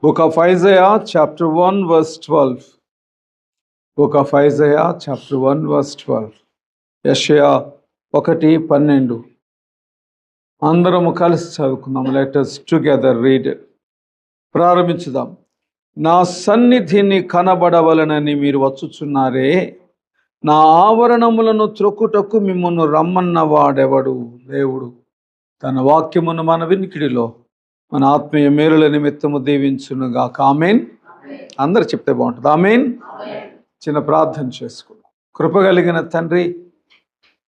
Book of Isaiah, chapter 1, verse 12. Book of Isaiah, chapter 1, verse 12. యెషయా 1:12. అందరము కలిసి చదువుకుందాం. Let us together read it. ప్రారంభించుదాం. నా సన్నిధిని కనబడవలనని మీరు వచ్చుచున్నారే, నా ఆవరణములను త్రొక్కుటకు మిమ్మును రమ్మన్న వాడెవడు? దేవుడు తన వాక్యమును మన వినికిడిలో మన ఆత్మీయ మేలుల నిమిత్తము దీవించునుగాక. ఆమేన్. అందరు చెప్తే బాగుంటుంది. ఆమేన్. చిన్న ప్రార్థన చేసుకుందాం. కృపగలిగిన తండ్రి,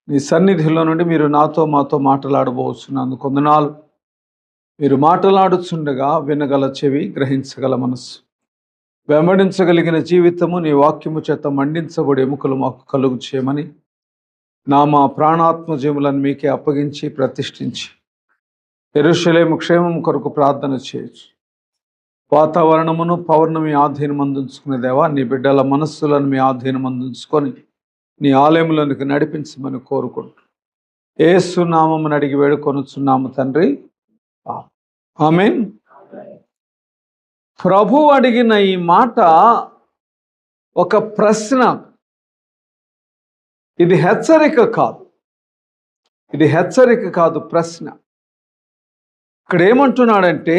నీ సన్నిధిలో నుండి మీరు నాతో మాతో మాట్లాడబోతున్నందుకు వందనాలు. మీరు మాట్లాడుచుండగా వినగల చెవి, గ్రహించగల మనస్సు, వెంబడించగలిగిన జీవితము నీ వాక్యము చేత మండించబడి ఎముకలు మాకు కలుగు చేయమని మా ప్రాణాత్మ జీవులను మీకే అప్పగించి ప్రతిష్ఠించి యెరూషలేము క్షేమం కొరకు ప్రార్థన చేయొచ్చు. వాతావరణమును పౌర్ణమి మీ ఆధీనం అందించుకునే దేవా, నీ బిడ్డల మనస్సులను మీ ఆధీనం అందించుకొని నీ ఆలయములోనికి నడిపించమని కోరుకుంటూ యేసు నామమును అడిగి వేడుకొనుచున్నాము తండ్రి. ఆమేన్. ప్రభు అడిగిన ఈ మాట ఒక ప్రశ్న. ఇది హెచ్చరిక కాదు, ప్రశ్న. ఇక్కడ ఏమంటున్నాడంటే,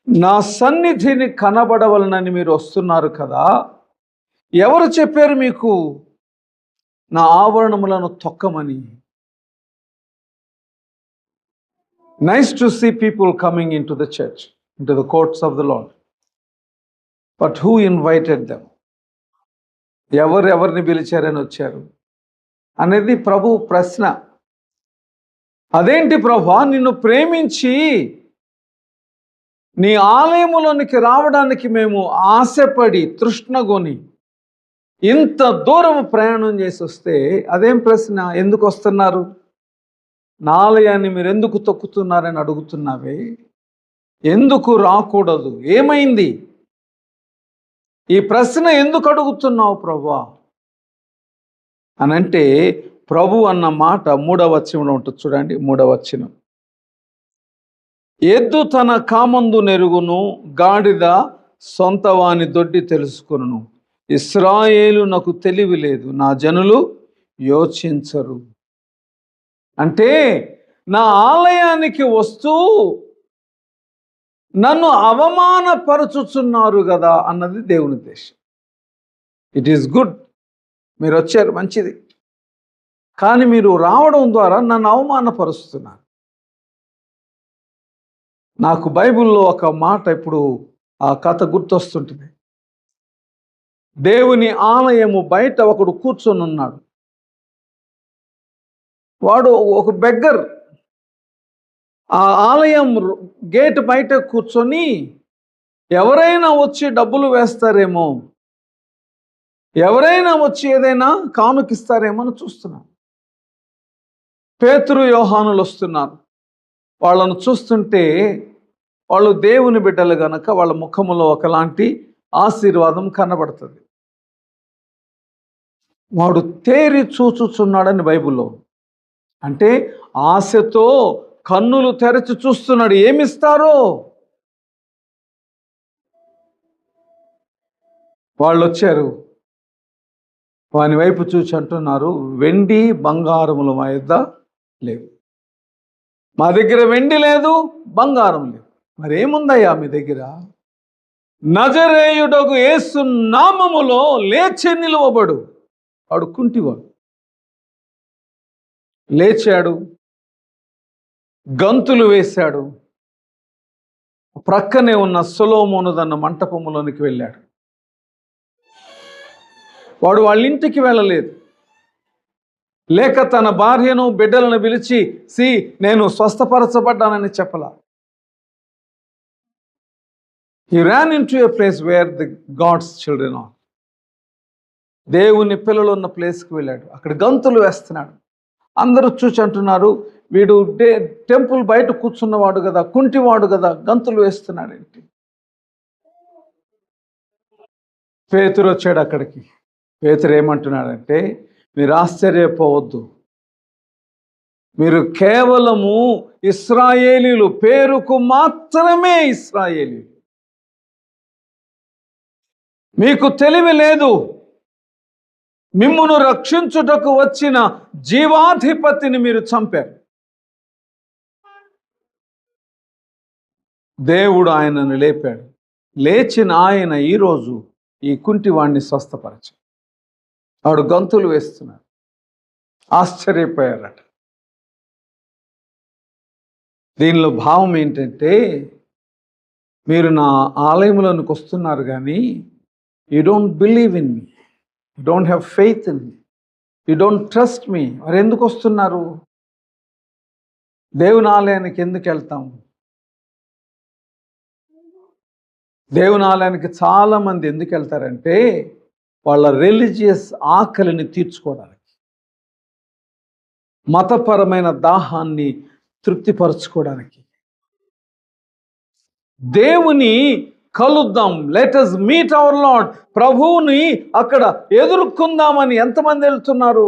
నా సన్నిధిని కనబడవలనని మీరు వస్తున్నారు కదా, ఎవరు చెప్పారు మీకు నా ఆవరణములను తొక్కమని? Nice to see people coming into the church, into the courts of the Lord. But who invited them? ఎవరిని పిలిచారని వచ్చారు అనేది ప్రభు ప్రశ్న. అదేంటి ప్రభా, నిన్ను ప్రేమించి నీ ఆలయములోనికి రావడానికి మేము ఆశపడి తృష్ణగొని ఇంత దూరం ప్రయాణం చేసి వస్తే అదేం ప్రశ్న? ఎందుకు వస్తున్నారు? నా ఆలయాన్ని మీరు ఎందుకు తొక్కుతున్నారని అడుగుతున్నావే, ఎందుకు రాకూడదు? ఏమైంది? ఈ ప్రశ్న ఎందుకు అడుగుతున్నావు ప్రభువా అనంటే, ప్రభు అన్న మాట 3వ వచనంలో ఉంటుంది చూడండి. 3వ వచనం, ఎద్దు తన కామందు నెరుగును, గాడిద సొంత వాని దొడ్డి తెలుసుకొనును. ఇశ్రాయేలు నాకు తెలివి లేదు, నా జనులు యోచించరు. అంటే నా ఆలయానికి వస్తూ నన్ను అవమానపరచుచున్నారు కదా అన్నది దేవుని ఉద్దేశం. ఇట్ ఈస్ గుడ్, మీరు వచ్చారు, మంచిది. కానీ మీరు రావడం ద్వారా నన్ను అవమానపరుస్తున్నారు. నాకు బైబిల్లో ఒక మాట ఇప్పుడు ఆ కథ గుర్తొస్తుంటుంది. దేవుని ఆలయము బయట ఒకడు కూర్చొని ఉన్నాడు. వాడు ఒక బెగ్గర్. ఆ ఆలయం గేట్ బయట కూర్చొని ఎవరైనా వచ్చి డబ్బులు వేస్తారేమో, ఎవరైనా వచ్చి ఏదైనా కానుకిస్తారేమో అని చూస్తున్నాను. పేతురు యోహానులు వస్తున్నారు. వాళ్ళను చూస్తుంటే వాళ్ళు దేవుని బిడ్డలు గనక వాళ్ళ ముఖములో ఒకలాంటి ఆశీర్వాదం కనబడుతుంది. వాడు తేరి చూచుచున్నాడని బైబిల్లో. అంటే ఆశతో కన్నులు తెరచి చూస్తున్నాడు, ఏమిస్తారో. వాళ్ళు వచ్చారు, వాని వైపు చూసి అంటున్నారు, వెండి బంగారములు మా యొద్ద లేవు. మా దగ్గర వెండి లేదు, బంగారం లేదు. మరేముందయ్యా మీ దగ్గర? నజరేయుడగు యేసు నామములో లేచి నిలువబడు. వాడు కుంటివాడు. లేచాడు, గంతులు వేశాడు. ప్రక్కనే ఉన్న సొలొమోను దన్న మంటపములోనికి వెళ్ళాడు. వాడు వాళ్ళ ఇంటికి వెళ్ళలేదు, లేక తన భార్యను బిడ్డలను పిలిచి నేను స్వస్థపరచబడ్డానని చెప్పలా. He ran into a place where the God's children are. దేవుని పిల్లలు ఉన్న ప్లేస్కి వెళ్ళాడు. అక్కడ గంతులు వేస్తున్నాడు. అందరూ చూసి అంటున్నారు, వీడు టెంపుల్ బయట కూర్చున్నవాడు కదా, కుంటివాడు కదా, గంతులు వేస్తున్నాడు ఏంటి? పేతురు వచ్చాడు అక్కడికి. పేతురు ఏమంటున్నాడంటే, మీరు ఆశ్చర్యపోవద్దు, మీరు కేవలము ఇశ్రాయేలీలు, పేరుకు మాత్రమే ఇశ్రాయేలీలు. మీకు తెలివి లేదు. మిమ్మును రక్షించుటకు వచ్చిన జీవాధిపతిని మీరు చంపారు. దేవుడు ఆయనను లేపాడు. లేచిన ఆయన ఈరోజు ఈ కుంటివాణ్ణి స్వస్థపరచాడు. వాడు గంతులు వేస్తున్నాడు. ఆశ్చర్యపోయారట. దీనిలో భావం ఏంటంటే, మీరు నా ఆలయంలోనికి వస్తున్నారు కానీ you don't believe in me, you don't have faith in me, you don't trust me. మరి ఎందుకు వస్తున్నారు? దేవుని ఆలయానికి ఎందుకు వెళ్తాం? దేవుని ఆలయానికి చాలామంది ఎందుకు వెళ్తారంటే వాళ్ళ రిలీజియస్ ఆకలిని తీర్చుకోవడానికి, మతపరమైన దాహాన్ని తృప్తిపరచుకోవడానికి. దేవుని కలుద్దాం, let us meet our Lord, ప్రభువుని అక్కడ ఎదుర్కొందామని ఎంతమంది వెళ్తున్నారు?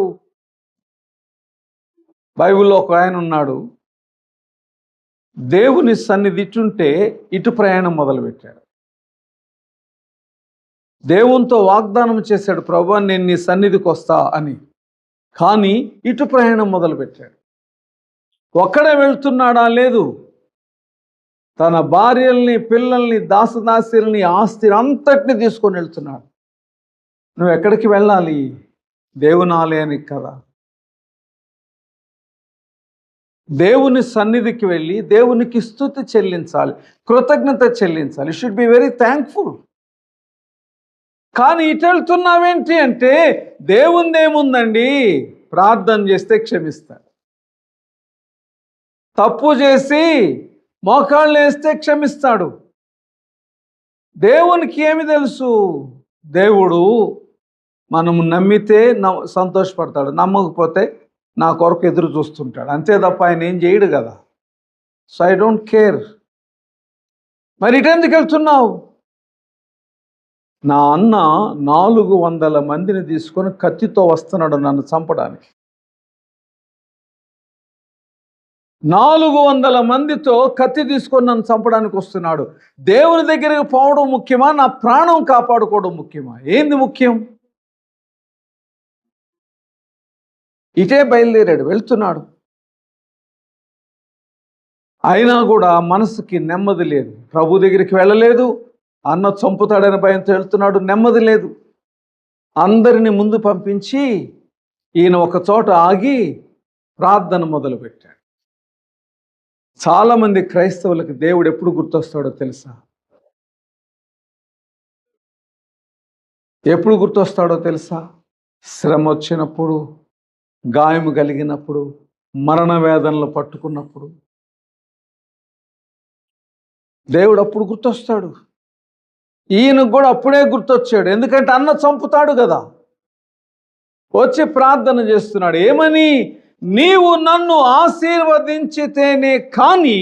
బైబిల్లో ఒక ఆయన ఉన్నాడు, దేవుని సన్నిధి ఇటుంటే ఇటు ప్రయాణం మొదలుపెట్టాడు. దేవునితో వాగ్దానం చేశాడు, ప్రభువా నేను నీ సన్నిధికి వస్తా అని. కానీ ఇటు ప్రయాణం మొదలుపెట్టాడు. ఒక్కడే వెళ్తున్నాడా? లేదు. తన భార్యల్ని, పిల్లల్ని, దాసదాసీల్ని, ఆస్తిని అంతటిని తీసుకొని వెళ్తున్నాడు. నువ్వు ఎక్కడికి వెళ్ళాలి? దేవుని ఆలయానికి కదా. దేవుని సన్నిధికి వెళ్ళి దేవునికి స్తుతి చెల్లించాలి, కృతజ్ఞత చెల్లించాలి. You should be very thankful. కానీ ఇటు వెళ్తున్నావేంటి అంటే, దేవునిది ఏముందండి, ప్రార్థన చేస్తే క్షమిస్తాడు. తప్పు చేసి మోకాళ్ళు వేస్తే క్షమిస్తాడు. దేవునికి ఏమి తెలుసు? దేవుడు మనము నమ్మితే సంతోషపడతాడు, నమ్మకపోతే నా కొరకు ఎదురు చూస్తుంటాడు. అంతే తప్ప ఆయన ఏం చేయడు కదా. So I don't care. మరి ఇటెందుకు వెళ్తున్నావు? నా అన్న 400 మందిని తీసుకొని కత్తితో వస్తున్నాడు నన్ను చంపడానికి. 400 మందితో కత్తి తీసుకొని నన్ను చంపడానికి వస్తున్నాడు. దేవుని దగ్గరికి పోవడం ముఖ్యమా, నా ప్రాణం కాపాడుకోవడం ముఖ్యమా? ఏంది ముఖ్యం? ఇటే బయలుదేరాడు, వెళ్తున్నాడు. అయినా కూడా మనసుకి నెమ్మది లేదు. ప్రభు దగ్గరికి వెళ్ళలేదు, అన్న చంపుతాడని భయంతో వెళ్తున్నాడు, నెమ్మది లేదు. అందరిని ముందు పంపించి ఈయన ఒక చోట ఆగి ప్రార్థన మొదలుపెట్టాడు. చాలామంది క్రైస్తవులకు దేవుడు ఎప్పుడు గుర్తొస్తాడో తెలుసా? ఎప్పుడు గుర్తొస్తాడో తెలుసా? శ్రమ వచ్చినప్పుడు, గాయము కలిగినప్పుడు, మరణ వేదనలు పట్టుకున్నప్పుడు దేవుడు అప్పుడు గుర్తొస్తాడు. ఈయనకు కూడా అప్పుడే గుర్తొచ్చాడు. ఎందుకంటే అన్న చంపుతాడు కదా. వచ్చి ప్రార్థన చేస్తున్నాడు. ఏమని? నీవు నన్ను ఆశీర్వదించితేనే కానీ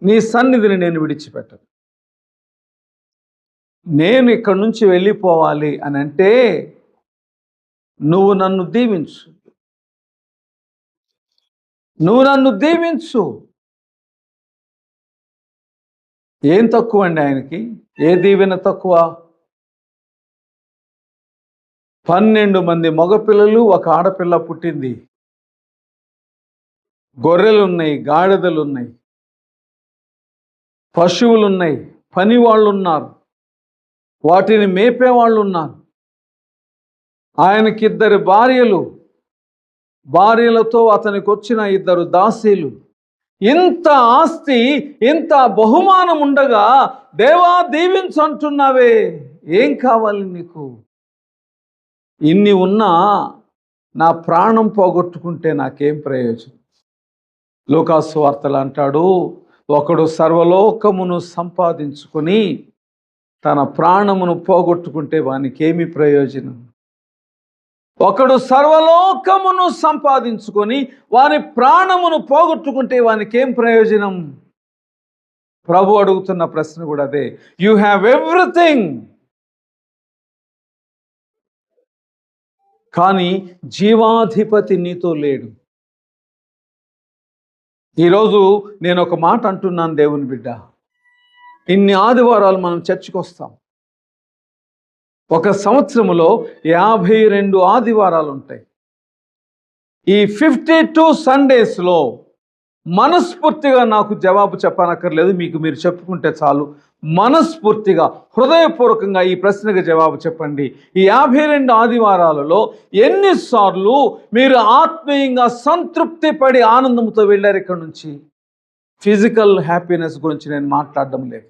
నీ సన్నిధిని నేను విడిచిపెట్టను. నేను ఇక్కడి నుంచి వెళ్ళిపోవాలి అని అంటే నువ్వు నన్ను దీవించు, నువ్వు నన్ను దీవించు. ఏం తక్కువ అండి ఆయనకి? ఏ దీవెన తక్కువ? 12 మంది మగపిల్లలు, ఒక ఆడపిల్ల పుట్టింది. గొర్రెలు ఉన్నాయి, గాడిదలు ఉన్నాయి, పశువులు ఉన్నాయి, పని వాళ్ళు ఉన్నారు, వాటిని మేపేవాళ్ళు ఉన్నారు. ఆయనకి 2 భార్యలు, భార్యలతో అతనికి వచ్చిన 2 దాసీలు. ఇంత ఆస్తి, ఇంత బహుమానం ఉండగా దేవా దీవించు అంటున్నావే, ఏం కావాలి నీకు? ఇన్ని ఉన్నా నా ప్రాణం పోగొట్టుకుంటే నాకేం ప్రయోజనం? లూకాసు వార్తలు అంటాడు, ఒకడు సర్వలోకమును సంపాదించుకొని తన ప్రాణమును పోగొట్టుకుంటే వానికి ఏమి ప్రయోజనం? ఒకడు సర్వలోకమును సంపాదించుకొని వాని ప్రాణమును పోగొట్టుకుంటే వానికి ఏం ప్రయోజనం? ప్రభు అడుగుతున్న ప్రశ్న కూడా అదే. యు హ్యావ్ ఎవ్రీథింగ్, కానీ జీవాధిపతి నీతో లేడు. ఈరోజు నేను ఒక మాట అంటున్నాను, దేవుని బిడ్డ. ఇన్ని ఆదివారాలు మనం చర్చికి వస్తాం. ఒక సంవత్సరంలో 52 ఆదివారాలు ఉంటాయి. ఈ 52 సండేస్లో మనస్ఫూర్తిగా నాకు జవాబు చెప్పనక్కర్లేదు, మీకు మీరు చెప్పుకుంటే చాలు. మనస్ఫూర్తిగా హృదయపూర్వకంగా ఈ ప్రశ్నకు జవాబు చెప్పండి. ఈ 52 ఆదివారాలలో ఎన్నిసార్లు మీరు ఆత్మీయంగా సంతృప్తి పడి ఆనందంతో వెళ్ళారు ఇక్కడి నుంచి? ఫిజికల్ హ్యాపీనెస్ గురించి నేను మాట్లాడడం లేదు.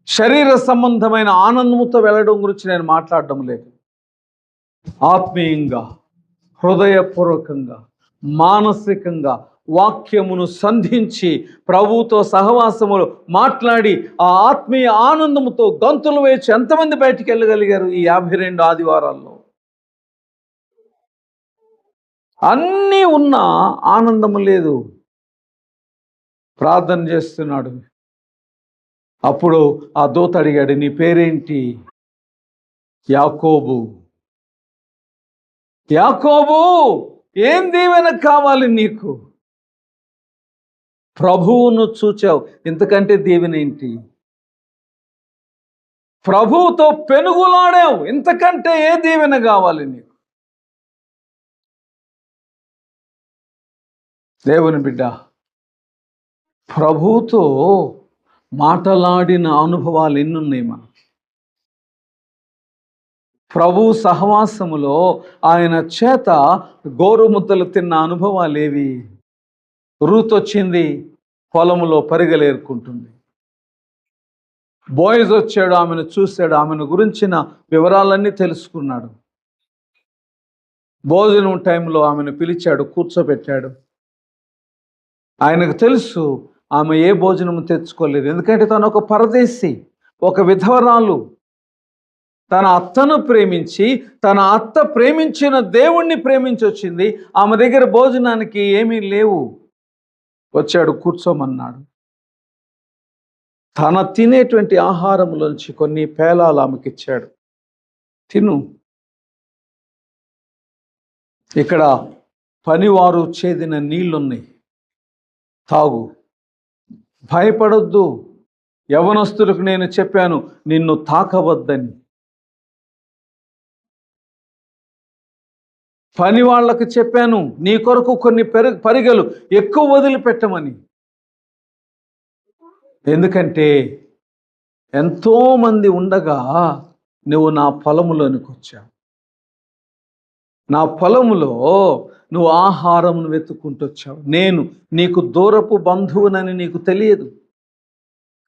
శరీర సంబంధమైన ఆనందంతో వెళ్ళడం గురించి నేను మాట్లాడడం లేదు. ఆత్మీయంగా, హృదయపూర్వకంగా, మానసికంగా వాక్యమును సంధించి ప్రభువుతో సహవాసములు మాట్లాడి ఆ ఆత్మీయ ఆనందముతో గంతులు వేచి ఎంతమంది బయటికి వెళ్ళగలిగారు ఈ 52 ఆదివారాల్లో? అన్నీ ఉన్నా ఆనందము లేదు. ప్రార్థన చేస్తున్నాడు. అప్పుడు ఆ దూత అడిగాడు, నీ పేరేంటి? యాకోబు. యాకోబు, ఏం దీవెన కావాలి నీకు? ప్రభువును చూచావు, ఇంతకంటే దీవెన ఏంటి? ప్రభువుతో పెనుగులాడావు, ఇంతకంటే ఏ దీవెన కావాలి నీకు? దేవుని బిడ్డ, ప్రభువుతో మాటలాడిన అనుభవాలు ఎన్నున్నాయి మనం. ప్రభు సహవాసములో ఆయన చేత గోరుముద్దలు తిన్న అనుభవాలేవి? రూత్ వచ్చింది, పొలములో పరిగెలేరుకుంటుంది. బోయజ్ వచ్చాడు, ఆమెను చూశాడు, ఆమెను గురించిన వివరాలన్నీ తెలుసుకున్నాడు. భోజనం టైంలో ఆమెను పిలిచాడు, కూర్చోబెట్టాడు. ఆయనకు తెలుసు ఆమె ఏ భోజనం తెచ్చుకోలేదు, ఎందుకంటే తను ఒక పరదేశి, ఒక విధవరాలు. తన అత్తను ప్రేమించి, తన అత్త ప్రేమించిన దేవుణ్ణి ప్రేమించి వచ్చింది. ఆమె దగ్గర భోజనానికి ఏమీ లేవు. వచ్చాడు, కూర్చోమన్నాడు. తన తినేటువంటి ఆహారంలోంచి కొన్ని పేలాలు ఆమెకిచ్చాడు, తిను. ఇక్కడ పనివారు చేదిన నీళ్లున్నాయి, తాగు. భయపడొద్దు, యవనస్తులకు నేను చెప్పాను నిన్ను తాకవద్దని. పని వాళ్ళకు చెప్పాను నీ కొరకు కొన్ని పరిగెలు ఎక్కువ వదిలిపెట్టమని. ఎందుకంటే ఎంతోమంది ఉండగా నువ్వు నా పొలములోనికి వచ్చావు. నా పొలములో నువ్వు ఆహారమును వెతుక్కుంటూ వచ్చావు. నేను నీకు దూరపు బంధువునని నీకు తెలియదు.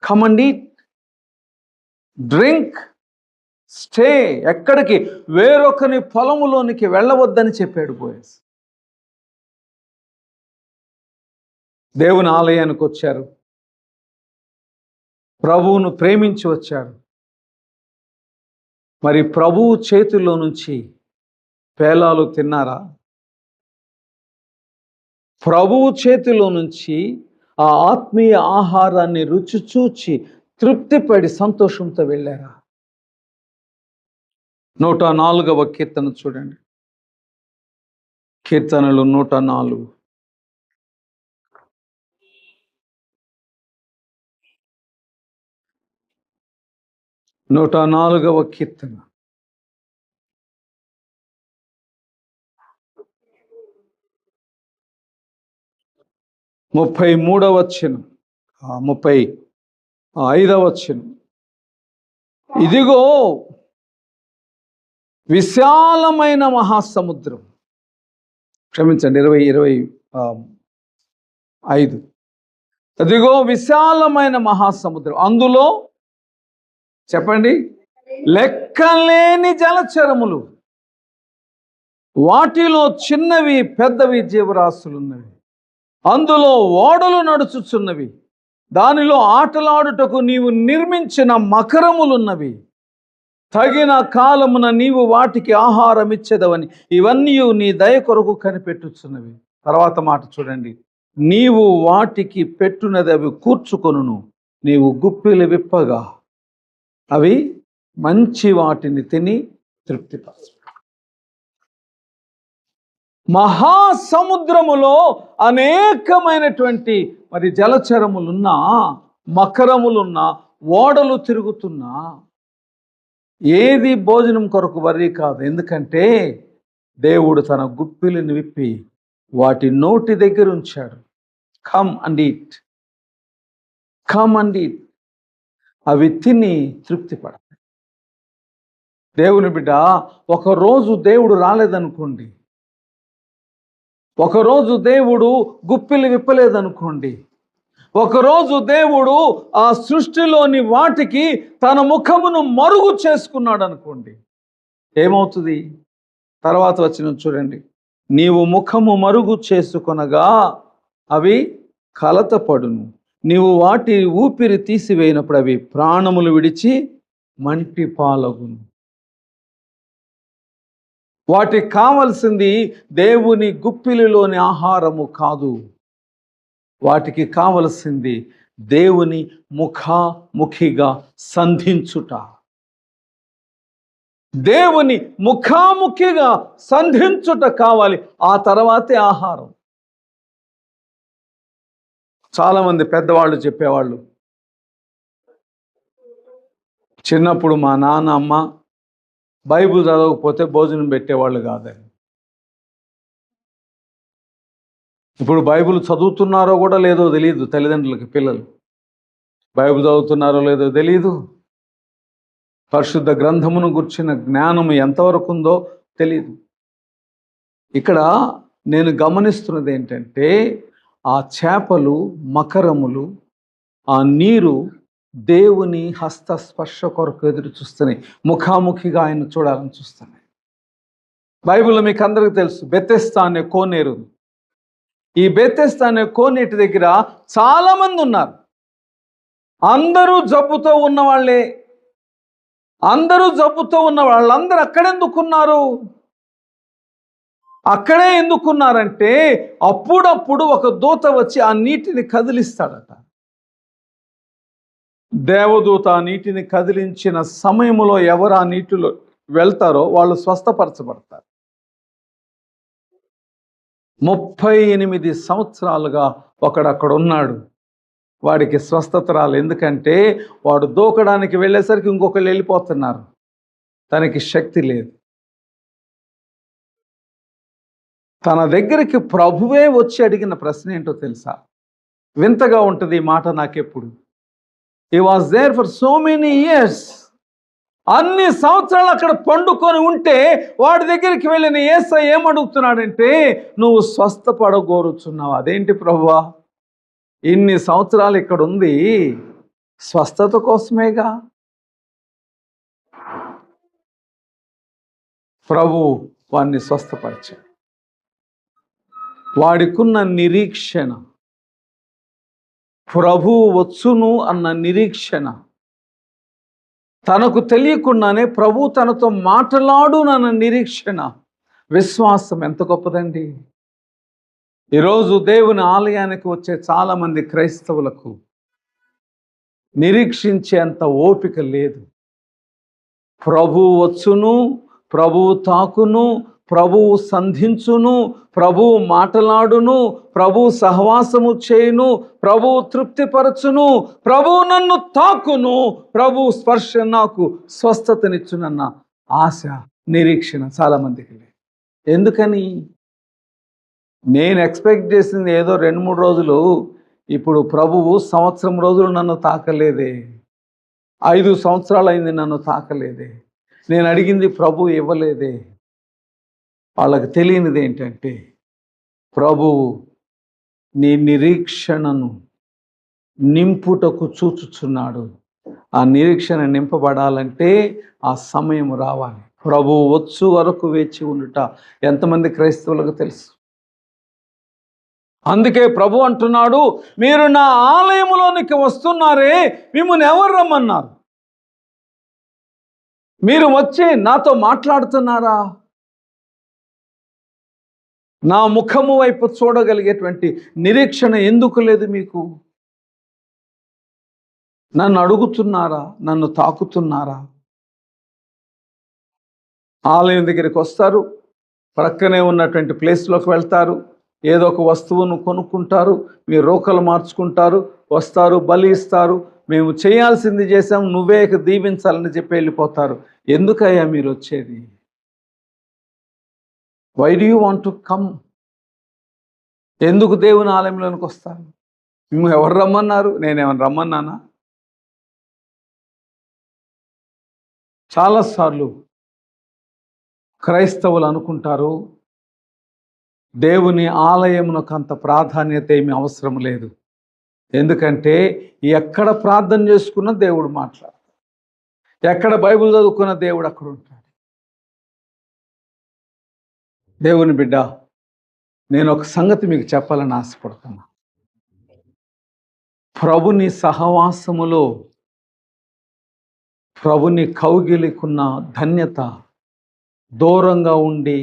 Come and eat, drink, stay. ఎక్కడికి? వేరొకని పొలములోనికి వెళ్ళవద్దని చెప్పాడు బోయజ్. దేవుని ఆలయానికి వచ్చారు, ప్రభువును ప్రేమించి వచ్చారు. మరి ప్రభువు చేతిలో నుంచి పేలాలు తిన్నారా? ప్రభువు చేతిలో నుంచి ఆ ఆత్మీయ ఆహారాన్ని రుచి చూచి తృప్తిపడి సంతోషంతో వెళ్ళారా? 104వ కీర్తన చూడండి. కీర్తనలు 104. 104వ కీర్తన. 33వ వచనం, 35వ వచనం. ఇదిగో విశాలమైన మహాసముద్రం, క్షమించండి 25. అదిగో విశాలమైన మహాసముద్రం, అందులో చెప్పండి లెక్కలేని జలచరములు, వాటిలో చిన్నవి పెద్దవి జీవరాశులున్నవి. అందులో ఓడలు నడుచుచున్నవి, దానిలో ఆటలాడుటకు నీవు నిర్మించిన మకరములున్నవి. తగిన కాలమున నీవు వాటికి ఆహారం ఇచ్చేదవని ఇవన్నీ నీ దయ కొరకు కనిపెట్టుచున్నవి. తర్వాత మాట చూడండి. నీవు వాటికి పెట్టునది అవి కూర్చుకొనును, నీవు గుప్పిలు విప్పగా అవి మంచి వాటిని తిని తృప్తిపరచు. మహాసముద్రములో అనేకమైనటువంటి మరి జలచరములున్నా, మకరములున్నా, ఓడలు తిరుగుతున్నా ఏది భోజనం కొరకు వర్రీ కాదు. ఎందుకంటే దేవుడు తన గుప్పిలిని విప్పి వాటి నోటి దగ్గర ఉంచాడు. Come and eat, come and eat. అవి తిని తృప్తి పడతాయి. దేవుని బిడ్డ, ఒకరోజు దేవుడు రాలేదనుకోండి, ఒకరోజు దేవుడు గుప్పిలి విప్పలేదనుకోండి, ఒకరోజు దేవుడు ఆ సృష్టిలోని వాటికి తన ముఖమును మరుగు చేసుకున్నాడు అనుకోండి, ఏమవుతుంది? తర్వాత వచ్చిన చూడండి, నీవు ముఖము మరుగు చేసుకొనగా అవి కలతపడును, నీవు వాటి ఊపిరి తీసివేయినప్పుడు అవి ప్రాణములు విడిచి మంటి పాలగును. వాటికి కావలసింది దేవుని గుప్పిలిలోని ఆహారము కాదు, వాటికి కావలసింది దేవుని ముఖాముఖిగా సంధించుట. దేవుని ముఖాముఖిగా సంధించుట కావాలి, ఆ తర్వాతే ఆహారం. చాలామంది పెద్దవాళ్ళు చెప్పేవాళ్ళు, చిన్నప్పుడు మా నాన్న అమ్మ బైబిల్ చదవకపోతే భోజనం పెట్టేవాళ్ళు కాదని. ఇప్పుడు బైబిల్ చదువుతున్నారో కూడా లేదో తెలియదు తల్లిదండ్రులకి. పిల్లలు బైబిల్ చదువుతున్నారో లేదో తెలియదు, పరిశుద్ధ గ్రంథమును గుర్చిన జ్ఞానం ఎంతవరకు ఉందో తెలియదు. ఇక్కడ నేను గమనిస్తున్నది ఏంటంటే, ఆ చేపలు, మకరములు, ఆ నీరు దేవుని హస్తస్పర్శ కొరకు ఎదురు చూస్తున్నాయి, ముఖాముఖిగా ఆయన చూడాలని చూస్తున్నాయి. బైబిల్లో మీకు అందరికీ తెలుసు, బెతెస్దా అనే కోనేరు. ఈ బెతెస్దా అనే కోనేటి దగ్గర చాలామంది ఉన్నారు. అందరూ జబ్బుతో ఉన్నవాళ్లే. అందరూ జబ్బుతో ఉన్న వాళ్ళందరూ అక్కడెందుకున్నారు? అక్కడే ఎందుకున్నారంటే, అప్పుడప్పుడు ఒక దూత వచ్చి ఆ నీటిని కదిలిస్తాడట. దేవదూత ఆ నీటిని కదిలించిన సమయంలో ఎవరు ఆ నీటిలో వెళ్తారో వాళ్ళు స్వస్థపరచబడతారు. 38 సంవత్సరాలుగా ఒకడక్కడ ఉన్నాడు, వాడికి స్వస్థత రాలేదు. ఎందుకంటే వాడు దూకడానికి వెళ్ళేసరికి ఇంకొకళ్ళు వెళ్ళిపోతున్నారు, తనకి శక్తి లేదు. తన దగ్గరికి ప్రభువే వచ్చి అడిగిన ప్రశ్న ఏంటో తెలుసా? వింతగా ఉంటుంది ఈ మాట నాకెప్పుడు. He was there for so many years. అన్ని సంవత్సరాలు అక్కడ పండుకొని ఉంటే వాడి దగ్గరికి వెళ్ళిన యేసయ్య ఏమడుగుతున్నాడంటే, నువ్వు స్వస్థపడగోరుచున్నావు. అదేంటి ప్రభువా, ఇన్ని సంవత్సరాలు ఇక్కడ ఉంది స్వస్థత కోసమేగా. ప్రభు వాడిని స్వస్థపరిచాడు. వాడికున్న నిరీక్షణ, ప్రభు వచ్చును అన్న నిరీక్షణ, తనకు తెలియకుండానే ప్రభు తనతో మాట్లాడునన్న నిరీక్షణ, విశ్వాసం ఎంత గొప్పదండి. ఈరోజు దేవుని ఆలయానికి వచ్చే చాలామంది క్రైస్తవులకు నిరీక్షించేంత ఓపిక లేదు. ప్రభు వచ్చును, ప్రభువు తాకును, ప్రభువు సంధించును, ప్రభువు మాట్లాడును, ప్రభువు సహవాసము చేయును, ప్రభువు తృప్తిపరచును, ప్రభువు నన్ను తాకును, ప్రభువు స్పర్శ నాకు స్వస్థతనిచ్చునన్న ఆశ, నిరీక్షణ చాలామందికి లేదు. ఎందుకని? నేను ఎక్స్పెక్ట్ చేసింది ఏదో 2-3 రోజులు. ఇప్పుడు ప్రభువు సంవత్సరం రోజులు నన్ను తాకలేదే, 5 సంవత్సరాలు అయింది నన్ను తాకలేదే, నేను అడిగింది ప్రభు ఇవ్వలేదే. వాళ్ళకి తెలియనిది ఏంటంటే, ప్రభువు నీ నిరీక్షణను నింపుటకు చూచుచున్నాడు. ఆ నిరీక్షణ నింపబడాలంటే ఆ సమయం రావాలి. ప్రభువు వచ్చు వరకు వేచి ఉండుట ఎంతమంది క్రైస్తవులకు తెలుసు? అందుకే ప్రభు అంటున్నాడు, మీరు నా ఆలయములోనికి వస్తున్నారే, మిమ్మల్ని ఎవరు రమ్మన్నారు? మీరు వచ్చి నాతో మాట్లాడుతున్నారా? నా ముఖము వైపు చూడగలిగేటువంటి నిరీక్షణ ఎందుకు లేదు మీకు? నన్ను అడుగుతున్నారా? నన్ను తాకుతున్నారా? ఆలయం దగ్గరికి వస్తారు, ప్రక్కనే ఉన్నటువంటి ప్లేస్లోకి వెళ్తారు, ఏదో ఒక వస్తువును కొనుక్కుంటారు, మీ రోకలు మార్చుకుంటారు, వస్తారు, బలి ఇస్తారు, మేము చేయాల్సింది చేసాం, నువ్వే దీవించాలని చెప్పి వెళ్ళిపోతారు. ఎందుకయ్యా మీరు వచ్చేది? Why do you want to come? ఎందుకు దేవుని ఆలయంలోనికి వస్తారు? మేము ఎవరు రమ్మన్నారు? నేనేమన్నా రమ్మన్నానా? చాలాసార్లు క్రైస్తవులు అనుకుంటారు దేవుని ఆలయమునకు అంత ప్రాధాన్యత ఏమీ అవసరం లేదు, ఎందుకంటే ఎక్కడ ప్రార్థన చేసుకున్న దేవుడు మాట్లాడతాడు, ఎక్కడ బైబిల్ చదువుకున్న దేవుడు అక్కడ ఉంటాడు. దేవుని బిడ్డ, నేను ఒక సంగతి మీకు చెప్పాలని ఆశపడుతున్నా. ప్రభుని సహవాసములో ప్రభుని కౌగిలికున్న ధన్యత దూరంగా ఉండి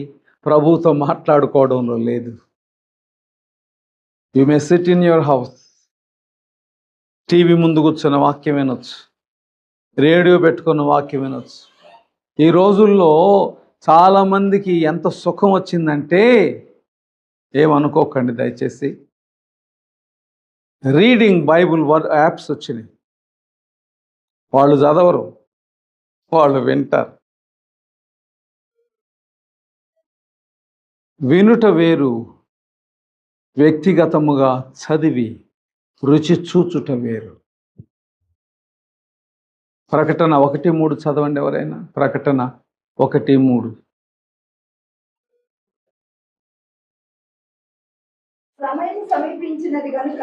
ప్రభుతో మాట్లాడుకోవడంలో లేదు. You may SIT in your house, TV ముందు కూర్చున్న వాక్యం వినొచ్చు, రేడియో పెట్టుకున్న వాక్యం వినొచ్చు. ఈ రోజుల్లో చాలామందికి ఎంత సుఖం వచ్చిందంటే, ఏమనుకోకండి దయచేసి, రీడింగ్ బైబుల్ యాప్స్ వచ్చినాయి. వాళ్ళు చదవరు, వాళ్ళు వింటారు. వినుట వేరు, వ్యక్తిగతముగా చదివి రుచి చూచుట వేరు. ప్రకటన 1:3 చదవండి ఎవరైనా. ప్రకటన 1:3. సమయం సమీపించినది కనుక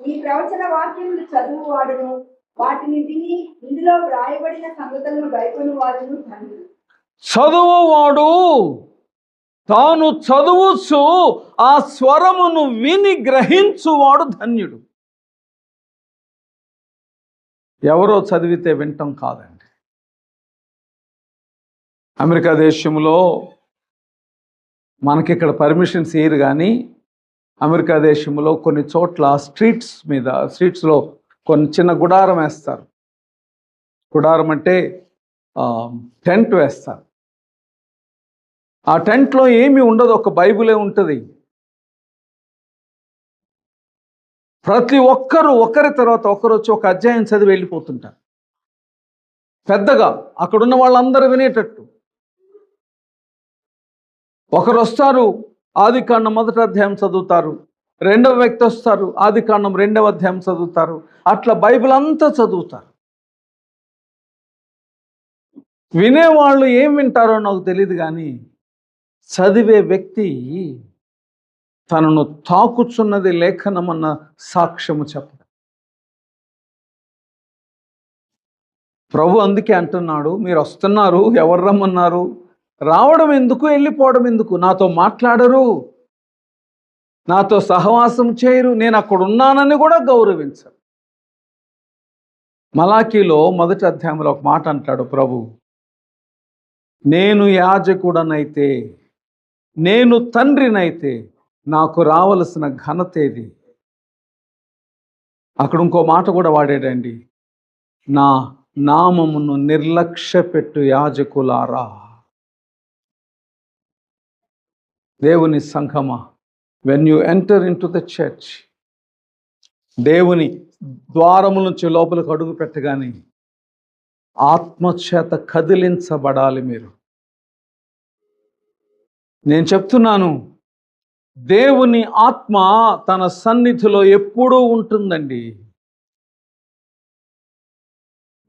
ఈ ప్రవచన వాక్యములు చదువువాడును వాటిని విని ఇందులో వ్రాయబడిన సంగతులను భయపడిన వాడును ధన్యుడు. చదువువాడు తాను చదువుచు ఆ స్వరమును విని గ్రహించువాడు ధన్యుడు. ఎవరో చదివితే వింటాం కాదండి. అమెరికా దేశంలో మనకిక్కడ పర్మిషన్స్ ఇయ్యరు, కానీ అమెరికా దేశంలో కొన్ని చోట్ల స్ట్రీట్స్లో కొన్ని చిన్న గుడారం వేస్తారు. గుడారం అంటే టెంట్ వేస్తారు. ఆ టెంట్లో ఏమీ ఉండదు, ఒక బైబిలే ఉంటుంది. ప్రతి ఒక్కరూ ఒకరి తర్వాత ఒకరు వచ్చి ఒక అధ్యాయం చదివి వెళ్ళిపోతుంటారు, పెద్దగా అక్కడున్న వాళ్ళందరూ వినేటట్టు. ఒకరు వస్తారు, ఆదికాండం 1వ అధ్యాయం చదువుతారు, రెండవ వ్యక్తి వస్తారు, ఆదికాండం 2వ అధ్యాయం చదువుతారు, అట్లా బైబిల్ అంతా చదువుతారు. వినేవాళ్ళు ఏం వింటారో నాకు తెలియదు, కానీ చదివే వ్యక్తి తనను తాకుచున్నది లేఖనమన్న సాక్ష్యము చెప్పదు. ప్రభు అందుకే అంటున్నాడు, మీరు వస్తున్నారు, ఎవరు రమ్మన్నారు? రావడం ఎందుకు, వెళ్ళిపోవడం ఎందుకు? నాతో మాట్లాడరు, నాతో సహవాసం చేయరు, నేను అక్కడ ఉన్నానని కూడా గౌరవించరు. మలాకీలో 1వ అధ్యాయంలో ఒక మాట అంటాడు ప్రభు, నేను యాజకుడనైతే, నేను తండ్రినైతే నాకు రావలసిన ఘనత ఏది? అక్కడ ఇంకో మాట కూడా వాడాడండి, నా నామమును నిర్లక్ష్య పెట్టు యాజకులారా. దేవుని సంఘమా, when you enter into the church, దేవుని ద్వారము నుంచి లోపలికి అడుగు పెట్టగానే ఆత్మచేత కదిలించబడాలి మీరు. నేను చెప్తున్నాను, దేవుని ఆత్మ తన సన్నిధిలో ఎప్పుడూ ఉంటుందండి.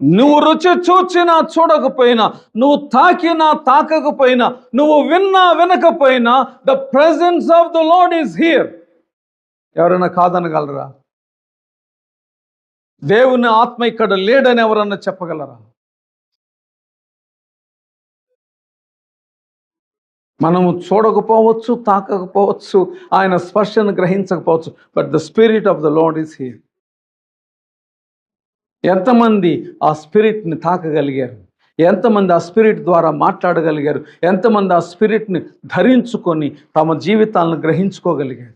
నువ్వు రుచి చూచినా చూడకపోయినా, నువ్వు తాకినా తాకకపోయినా, నువ్వు విన్నా వినకపోయినా, the presence of the Lord is here. ఎవరైనా కాదనగలరా? దేవుని ఆత్మ ఇక్కడ లేడని ఎవరన్నా చెప్పగలరా? మనము చూడకపోవచ్చు, తాకకపోవచ్చు, ఆయన స్పర్శను గ్రహించకపోవచ్చు, but the spirit of the Lord is here. ఎంతమంది ఆ స్పిరిట్ని తాకగలిగారు? ఎంతమంది ఆ స్పిరిట్ ద్వారా మాట్లాడగలిగారు? ఎంతమంది ఆ స్పిరిట్ని ధరించుకొని తమ జీవితాలను గ్రహించుకోగలిగారు?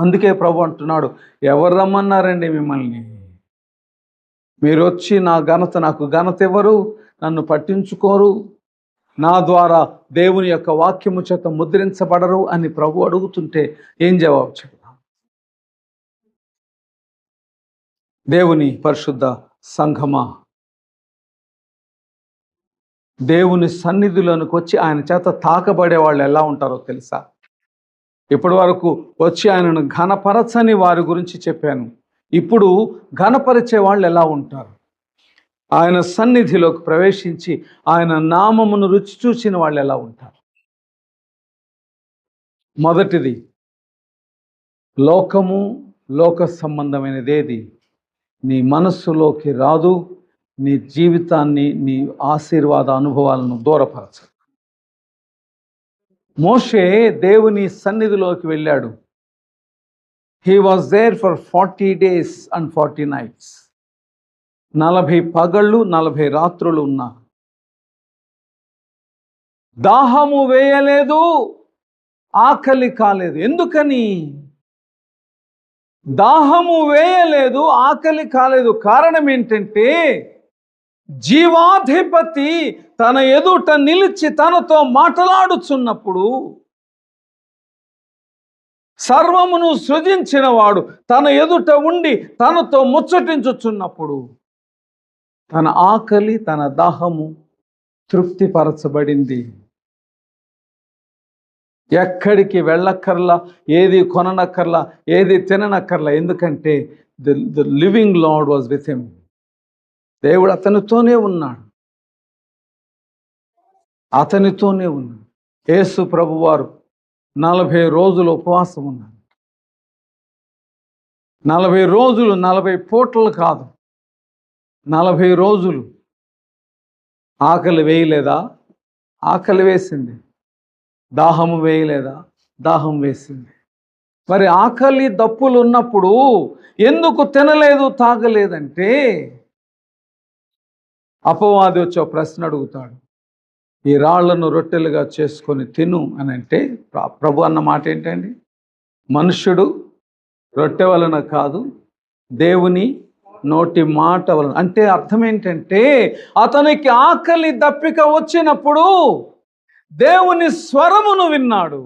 అందుకే ప్రభు అంటున్నాడు, ఎవరు రమ్మన్నారండి మిమ్మల్ని? మీరు వచ్చి నా ఘనత, నాకు ఘనత ఎవరు? నన్ను పట్టించుకోరు, నా ద్వారా దేవుని యొక్క వాక్యము చేత ముద్రించబడరు అని ప్రభు అడుగుతుంటే ఏం జవాబు చెప్తాం? దేవుని పరిశుద్ధ సంఘమా, దేవుని సన్నిధిలోనికి వచ్చి ఆయన చేత తాకబడే వాళ్ళు ఎలా ఉంటారో తెలుసా? ఇప్పటి వరకు వచ్చి ఆయనను ఘనపరచని వారి గురించి చెప్పాను. ఇప్పుడు ఘనపరిచే వాళ్ళు ఎలా ఉంటారు? ఆయన సన్నిధిలోకి ప్రవేశించి ఆయన నామమును రుచి చూసిన వాళ్ళు ఎలా ఉంటారు? మొదటిది, లోకము, లోక సంబంధమైనదేది నీ మనస్సులోకి రాదు, నీ జీవితాన్ని, నీ ఆశీర్వాద అనుభవాలను దూరపరచదు. మోషే దేవుని సన్నిధిలోకి వెళ్ళాడు. He was there for 40 days and 40 nights. 40 పగళ్ళు 40 రాత్రులు ఉన్నారు. దాహము వేయలేదు, ఆకలి కాలేదు. ఎందుకని దాహము వేయలేదు, ఆకలి కాలేదు? కారణం ఏంటంటే జీవాధిపతి తన ఎదుట నిలిచి తనతో మాట్లాడుచున్నప్పుడు, సర్వమును సృజించిన వాడు తన ఎదుట ఉండి తనతో ముచ్చటించుచున్నప్పుడు తన ఆకలి, తన దాహము తృప్తిపరచబడింది. ఎక్కడికి వెళ్ళక్కర్లా, ఏది కొననక్కర్లా, ఏది తిననక్కర్లా. ఎందుకంటే the living lord was with him. దేవుడు అతనితోనే ఉన్నాడు, అతనితోనే ఉన్నాడు. యేసు ప్రభువారు 40 రోజులు ఉపవాసం ఉన్నారు. 40 రోజులు, 40 పూటలు కాదు, 40 రోజులు. ఆకలి వేయలేదా? ఆకలి వేసింది. దాహము వేయలేదా? దాహం వేసింది. మరి ఆకలి దప్పులు ఉన్నప్పుడు ఎందుకు తినలేదు, తాగలేదంటే అపవాది వచ్చి ఒక ప్రశ్న అడుగుతాడు. ఈ రాళ్లను రొట్టెలుగా చేసుకొని తిను అని అంటే ప్రభు అన్న మాట ఏంటండి? మనుష్యుడు రొట్టె వలన కాదు, దేవుని నోటి మాట వలన. అంటే అర్థం ఏంటంటే అతనికి ఆకలి దప్పిక వచ్చినప్పుడు దేవుని స్వరమును విన్నాడు,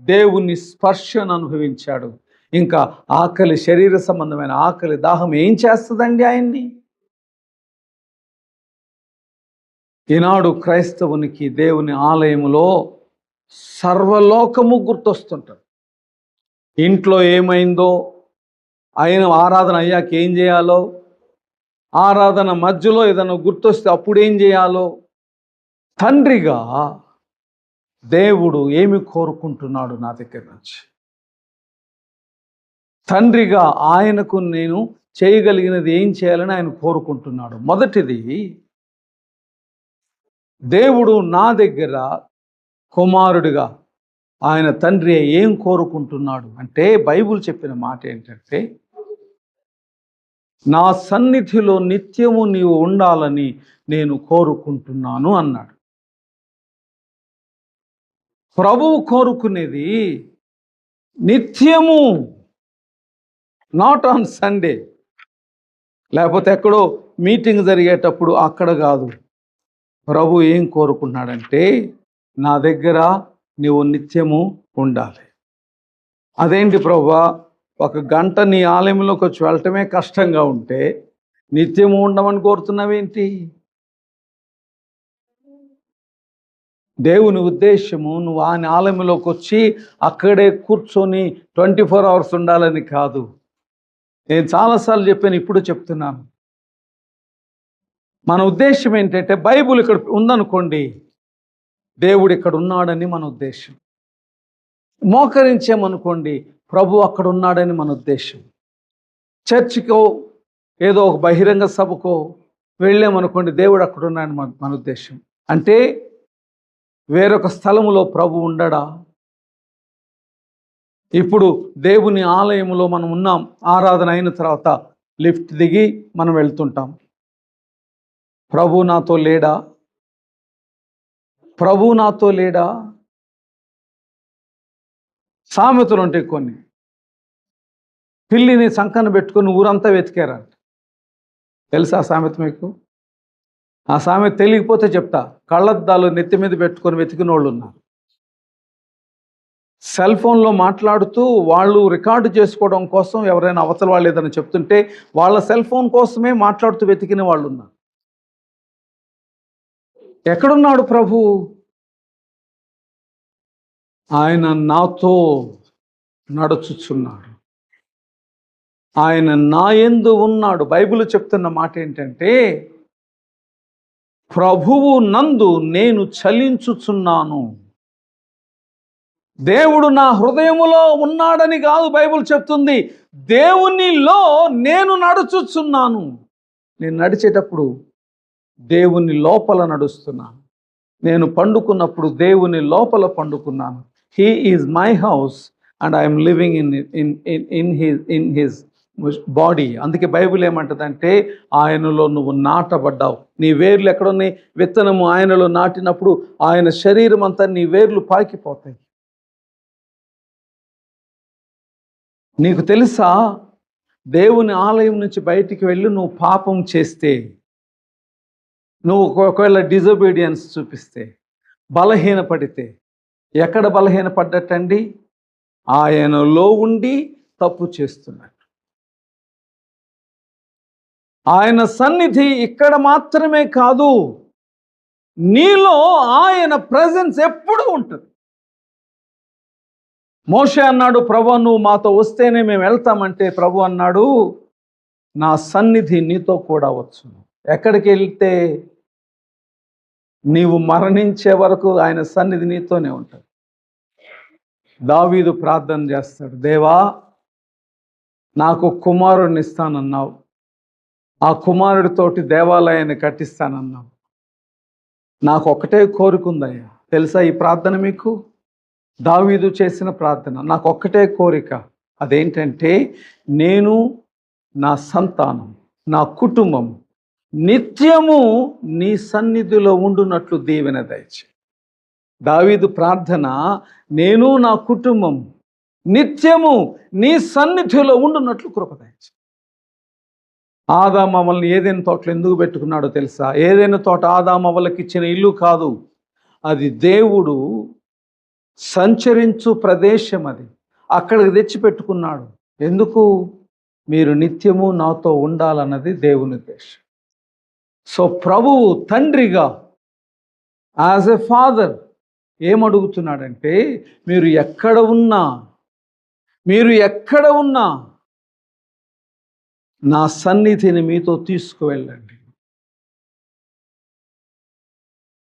దేవుని స్పర్శను అనుభవించాడు. ఇంకా ఆకలి, శరీర సంబంధమైన ఆకలి, దాహం ఏం చేస్తుందండి ఆయన్ని? ఈనాడు క్రైస్తవునికి దేవుని ఆలయములో సర్వలోకము గుర్తొస్తుంటారు. ఇంట్లో ఏమైందో, ఆయన ఆరాధన అయ్యాక ఏం చేయాలో, ఆరాధన మధ్యలో ఏదైనా గుర్తొస్తే అప్పుడు ఏం చేయాలో, తండ్రిగా దేవుడు ఏమి కోరుకుంటున్నాడు నా దగ్గర నుంచి? తండ్రిగా ఆయనకు నేను చేయగలిగినది ఏం చేయాలని ఆయన కోరుకుంటున్నాడు. మొదటిది, దేవుడు నా దగ్గర కుమారుడిగా ఆయన తండ్రి ఏం కోరుకుంటున్నాడు అంటే, బైబిల్ చెప్పిన మాట ఏంటంటే, నా సన్నిధిలో నిత్యము నీవు ఉండాలని నేను కోరుకుంటున్నాను అన్నాడు. ప్రభువు కోరుకునేది నిత్యము, నాట్ ఆన్ సండే, లేకపోతే ఎక్కడో మీటింగ్ జరిగేటప్పుడు అక్కడ కాదు. ప్రభు ఏం కోరుకున్నాడంటే, నా దగ్గర నీవు నిత్యము ఉండాలి. అదేంటి ప్రభువా, 1 గంట నీ ఆలయంలోకి వచ్చి వెళ్ళటమే కష్టంగా ఉంటే నిత్యము ఉండమని కోరుతున్నావేంటి? దేవుని ఉద్దేశము నువ్వు ఆయన ఆలయంలోకి వచ్చి అక్కడే కూర్చొని 24 hours ఉండాలని కాదు. నేను చాలాసార్లు చెప్పాను, ఇప్పుడు చెప్తున్నాను. మన ఉద్దేశం ఏంటంటే, బైబుల్ ఇక్కడ ఉందనుకోండి, దేవుడు ఇక్కడ ఉన్నాడని మన ఉద్దేశం. మోకరించామనుకోండి, ప్రభు అక్కడ ఉన్నాడని మన ఉద్దేశం. చర్చికో ఏదో ఒక బహిరంగ సభకో వెళ్ళామనుకోండి, దేవుడు అక్కడ ఉన్నాడని మన ఉద్దేశం. అంటే వేరొక స్థలములో ప్రభు ఉండడా? ఇప్పుడు దేవుని ఆలయములో మనం ఉన్నాం, ఆరాధన అయిన తర్వాత లిఫ్ట్ దిగి మనం వెళ్తుంటాం. ప్రభు నాతో లేడా? ప్రభు నాతో లేడా? సామెతలు ఉంటాయి కొన్ని. పిల్లిని సంకన పెట్టుకొని ఊరంతా వెతికారంట. తెలుసా సామెత మీకు? ఆ సామెత తెలియకపోతే చెప్తా. కళ్ళద్దాలు నెత్తి మీద పెట్టుకొని వెతికిన వాళ్ళు ఉన్నారు. సెల్ ఫోన్లో మాట్లాడుతూ వాళ్ళు రికార్డు చేసుకోవడం కోసం ఎవరైనా అవతల వాళ్ళు ఏదైనా చెప్తుంటే వాళ్ళ సెల్ ఫోన్ కోసమే మాట్లాడుతూ వెతికిన వాళ్ళు ఉన్నారు. ఎక్కడున్నాడు ప్రభు? ఆయన నాతో నడుచుచున్నాడు, ఆయన నా యందు ఉన్నాడు. బైబిల్ చెప్తున్న మాట ఏంటంటే, ప్రభువు నందు నేను చలించుచున్నాను. దేవుడు నా హృదయములో ఉన్నాడని కాదు బైబిల్ చెప్తుంది, దేవునిలో నేను నడుచుచున్నాను. నేను నడిచేటప్పుడు దేవుని లోపల నడుస్తున్నాను. నేను పండుకున్నప్పుడు దేవుని లోపల పండుకున్నాను. He is my house and I'm living in his body. అందుకే బైబిల్ ఏమంటదంటే, ఆయనలో నువ్వు నాటబడ్డావు. నీ వేర్లు ఎక్కడున్నాయి? విత్తనము ఆయనలో నాటినప్పుడు ఆయన శరీరం అంతా నీ వేర్లు పాకిపోతాయి. నీకు తెలుసా, దేవుని ఆలయం నుంచి బయటికి వెళ్ళి నువ్వు పాపం చేస్తే, నువ్వు ఒకవేళ డిజొబీడియన్స్ చూపిస్తే, బలహీనపడితే, ఎక్కడ బలహీనపడ్డట్టండి? ఆయనలో ఉండి తప్పు చేస్తున్నట్టు. ఆయన సన్నిధి ఇక్కడ మాత్రమే కాదు, నీలో ఆయన ప్రెజెన్స్ ఎప్పుడూ ఉంటుంది. మోషే అన్నాడు, ప్రభు నువ్వు మాతో వస్తేనే మేము వెళ్తామంటే ప్రభు అన్నాడు, నా సన్నిధి నీతో కూడా వచ్చును. ఎక్కడికి వెళ్తే? నీవు మరణించే వరకు ఆయన సన్నిధి నీతోనే ఉంటుంది. దావీదు ప్రార్థన చేస్తాడు, దేవా నాకు కుమారుడిని ఇస్తానన్నావు, ఆ కుమారుడితోటి దేవాలయాన్ని కట్టిస్తానన్నావు. నాకు ఒకటే కోరికుందయ్యా. తెలుసా ఈ ప్రార్థన మీకు? దావీదు చేసిన ప్రార్థన. నాకు ఒక్కటే కోరిక, అదేంటంటే నేను, నా సంతానం, నా కుటుంబం నిత్యము నీ సన్నిధిలో ఉండునట్లు దీవెన దయచేయి. దావీదు ప్రార్థన, నేను నా కుటుంబం నిత్యము నీ సన్నిధిలో ఉండునట్లు కృప దయచేయి. ఆదాము అవ్వల్ని ఏదైనా తోటలో ఎందుకు పెట్టుకున్నాడో తెలుసా? ఏదైనా తోట ఆదాము అవ్వలకి ఇచ్చిన ఇల్లు కాదు, అది దేవుడు సంచరించు ప్రదేశం. అది అక్కడికి తెచ్చిపెట్టుకున్నాడు. ఎందుకు? మీరు నిత్యము నాతో ఉండాలన్నది దేవుని ఉద్దేశం. సో ప్రభువు తండ్రిగా, యాజ్ ఎ ఫాదర్ ఏమడుగుతున్నాడంటే, మీరు ఎక్కడ ఉన్నా నా సన్నిధిని మీతో తీసుకువెళ్ళండి.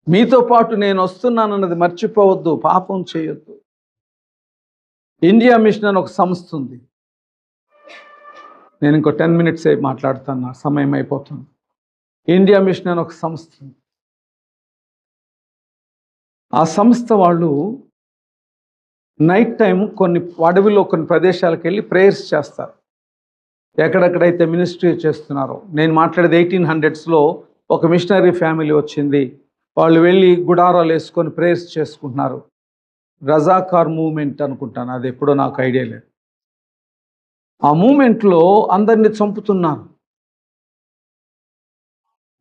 మీతో పాటు నేను వస్తున్నానన్నది మర్చిపోవద్దు, పాపం చేయొద్దు. ఇండియా మిషన్ అని ఒక సంస్థ ఉంది. నేను ఇంకో 10 minutes అయి మాట్లాడుతున్నా, సమయం అయిపోతుంది. ఇండియా మిషన్ అని ఒక సంస్థ ఉంది. ఆ సంస్థ వాళ్ళు నైట్ టైం కొన్ని అడవిలో కొన్ని ప్రదేశాలకు వెళ్ళి ప్రేయర్స్ చేస్తారు. ఎక్కడెక్కడైతే మినిస్ట్రీ చేస్తున్నారో. నేను మాట్లాడేది 1800s ఒక మిషనరీ ఫ్యామిలీ వచ్చింది. వాళ్ళు వెళ్ళి గుడారాలు వేసుకొని ప్రేయర్స్ చేసుకుంటున్నారు. రజాకార్ మూమెంట్ అనుకుంటాను, అది ఎప్పుడో నాకు ఐడియా లేదు. ఆ మూమెంట్లో అందరినీ చంపుతున్నారు.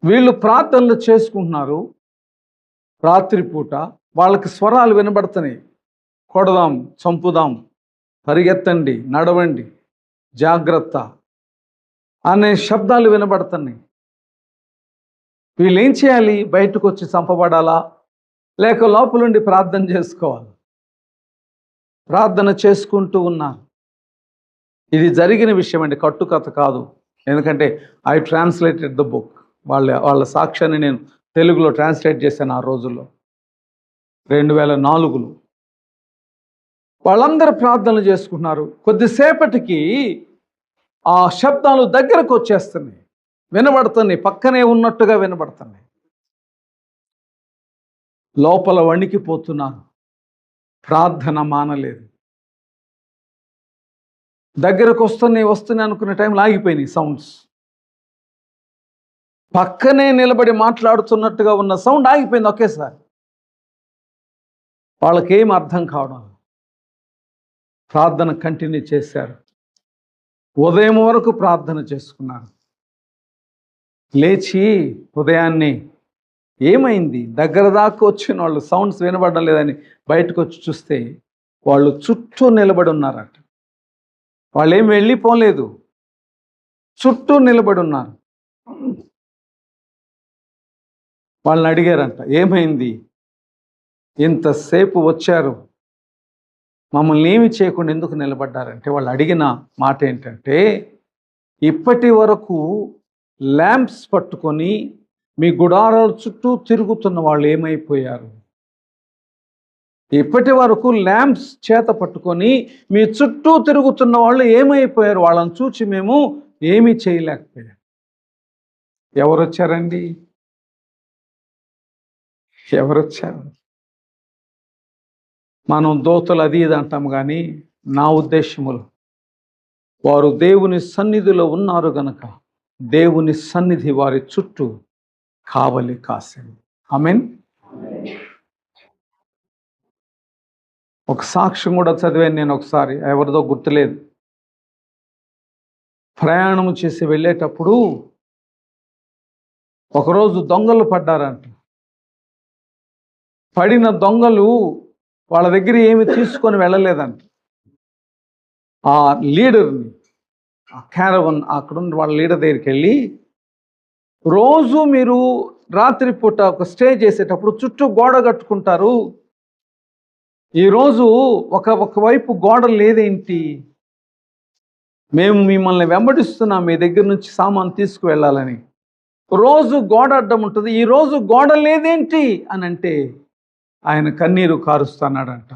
వీళ్ళు ప్రార్థనలు చేసుకుంటున్నారు. రాత్రిపూట వాళ్ళకి స్వరాలు వినబడుతున్నాయి, కొడదాం, చంపుదాం, పరిగెత్తండి, నడవండి, జాగ్రత్త అనే శబ్దాలు వినబడుతున్నాయి. వీళ్ళు ఏం చేయాలి? బయటకు వచ్చి చంపబడాలా, లేక లోపలుండి ప్రార్థన చేసుకోవాలి? ప్రార్థన చేసుకుంటూ ఉన్నారు. ఇది జరిగిన విషయం అండి, కట్టుకథ కాదు. ఎందుకంటే ఐ ట్రాన్స్లేటెడ్ ద బుక్. వాళ్ళ సాక్ష్యాన్ని నేను తెలుగులో ట్రాన్స్లేట్ చేశాను ఆ రోజుల్లో, 2004లో. వాళ్ళందరూ ప్రార్థనలు చేసుకుంటున్నారు. కొద్దిసేపటికి ఆ శబ్దాలు దగ్గరకు వచ్చేస్తున్నాయి, వినబడుతున్నాయి, పక్కనే ఉన్నట్టుగా వినబడుతున్నాయి. లోపల వణికిపోతున్నారు. ప్రార్థన మానలేదు. దగ్గరకు వస్తున్నాయి అనుకునే టైంలో ఆగిపోయినాయి సౌండ్స్. పక్కనే నిలబడి మాట్లాడుతున్నట్టుగా ఉన్న సౌండ్ ఆగిపోయింది ఒకేసారి. వాళ్ళకేం అర్థం కావడం. ప్రార్థన కంటిన్యూ చేశారు. ఉదయం వరకు ప్రార్థన చేసుకున్నారు. లేచి ఉదయాన్నే ఏమైంది? దగ్గర దాకా వచ్చిన వాళ్ళు సౌండ్స్ వినబడడం లేదని బయటకు వచ్చి చూస్తే వాళ్ళు చుట్టూ నిలబడి ఉన్నారట. వాళ్ళు ఏమి వెళ్ళిపోలేదు, చుట్టూ నిలబడి ఉన్నారు. వాళ్ళని అడిగారంట, ఏమైంది? ఇంతసేపు వచ్చారు, మమ్మల్ని ఏమి చేయకుండా ఎందుకు నిలబడ్డారంటే, వాళ్ళు అడిగిన మాట ఏంటంటే, ఇప్పటి వరకు ల్యాంప్స్ పట్టుకొని మీ గుడారాల చుట్టూ తిరుగుతున్న వాళ్ళు ఏమైపోయారు? ఇప్పటి వరకు ల్యాంప్స్ చేత పట్టుకొని మీ చుట్టూ తిరుగుతున్న వాళ్ళు ఏమైపోయారు? వాళ్ళని చూచి మేము ఏమీ చేయలేకపోయాం. ఎవరు వచ్చారండి? ఎవరొచ్చారు? మనం దోతలు అది ఇది అంటాం, కానీ నా ఉద్దేశములు వారు దేవుని సన్నిధిలో ఉన్నారు గనక దేవుని సన్నిధి వారి చుట్టూ కావలి కాసింది. ఆమేన్. ఒక సాక్ష్యం కూడా చదివాను నేను ఒకసారి, ఎవరిదో గుర్తులేదు. ప్రయాణం చేసి వెళ్ళేటప్పుడు ఒకరోజు దొంగలు పడ్డారంట. పడిన దొంగలు వాళ్ళ దగ్గర ఏమి తీసుకొని వెళ్ళలేదంట. ఆ లీడర్ని, ఆ క్యారవన్ అక్కడున్న వాళ్ళ లీడర్ దగ్గరికి వెళ్ళి, రోజు మీరు రాత్రిపూట ఒక స్టే చేసేటప్పుడు చుట్టూ గోడ కట్టుకుంటారు, ఈరోజు ఒకవైపు గోడ లేదేంటి? మేము మిమ్మల్ని వెంబడిస్తున్నాం మీ దగ్గర నుంచి సామాన్ తీసుకువెళ్ళాలని, రోజు గోడ అడ్డం ఉంటుంది, ఈరోజు గోడ లేదేంటి అని అంటే ఆయన కన్నీరు కారుస్తున్నాడంట.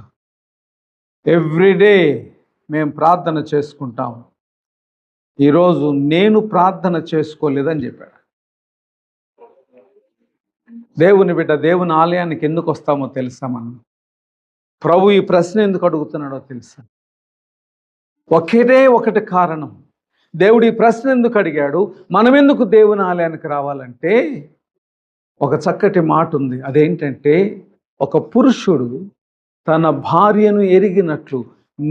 ఎవ్రీడే మేము ప్రార్థన చేసుకుంటాం, ఈరోజు నేను ప్రార్థన చేసుకోలేదని చెప్పాడు. దేవుని బిడ్డ, దేవుని ఆలయానికి ఎందుకు వస్తామో తెలుసా? మనం ప్రభు ఈ ప్రశ్న ఎందుకు అడుగుతున్నాడో తెలుసా? ఒకటి కారణం. దేవుడు ఈ ప్రశ్న ఎందుకు అడిగాడు, మనం ఎందుకు దేవుని ఆలయానికి రావాలంటే, ఒక చక్కటి మాట ఉంది. అదేంటంటే, ఒక పురుషుడు తన భార్యను ఎరిగినట్లు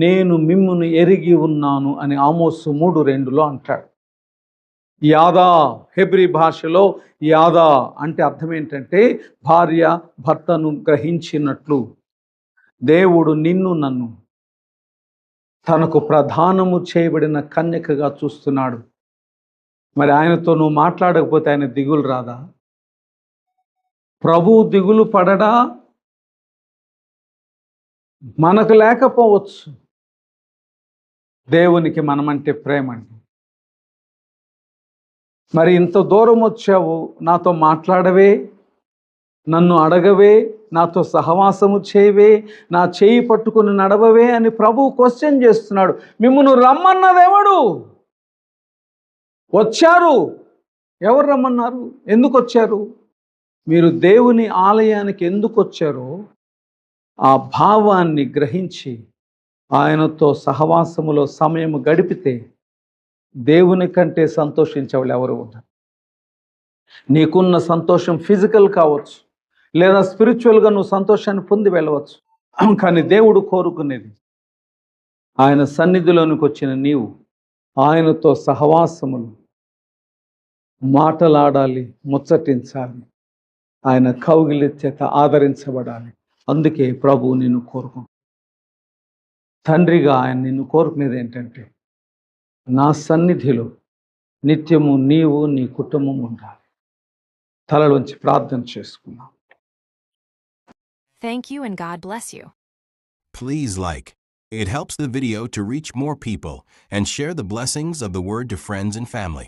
నేను మిమ్మును ఎరిగి ఉన్నాను అని ఆమోసు 3:2 అంటాడు. యాదా, హెబ్రీ భాషలో యాదా అంటే అర్థం ఏంటంటే భార్య భర్తను గ్రహించినట్లు. దేవుడు నిన్ను నన్ను తనకు ప్రధానము చేయబడిన కన్యకగా చూస్తున్నాడు. మరి ఆయనతో నువ్వు మాట్లాడకపోతే ఆయన దిగులు రాదా? ప్రభువు దిగులు పడడా? మనకు లేకపోవచ్చు, దేవునికి మనమంటే ప్రేమ అండి. మరి ఇంత దూరం వచ్చావు, నాతో మాట్లాడవే, నన్ను అడగవే, నాతో సహవాసము చేయవే, నా చేయి పట్టుకుని నడవవే అని ప్రభువు క్వశ్చన్ చేస్తున్నాడు. మిమ్మల్ని రమ్మన్నదెవడు? వచ్చారు. ఎవరు రమ్మన్నారు? ఎందుకు వచ్చారు? మీరు దేవుని ఆలయానికి ఎందుకు వచ్చారో ఆ భావాన్ని గ్రహించి ఆయనతో సహవాసములో సమయం గడిపితే దేవుని కంటే సంతోషించేవాళ్ళు ఎవరు ఉన్నారు? నీకున్న సంతోషం ఫిజికల్ కావచ్చు, లేదా స్పిరిచువల్గా నువ్వు సంతోషాన్ని పొంది వెళ్ళవచ్చు. కానీ దేవుడు కోరుకునేది ఆయన సన్నిధిలోనికి వచ్చిన నీవు ఆయనతో సహవాసములు మాటలాడాలి, ముచ్చటించాలి, ఆయన కౌగిలి చేత ఆదరించబడాలి. అందుకే ప్రభువు నిన్ను కోరుకుంటాడు. తండ్రిగా ఆయన నిన్ను కోరుకునేది ఏంటంటే, నా సన్నిధిలో నిత్యము నీవు నీ కుటుంబం ఉండాలి. తలలోంచి ప్రార్థన చేసుకున్నాం. Thank you and God bless you. Please like. It helps the video to reach more people, and share the blessings of the word to friends and family.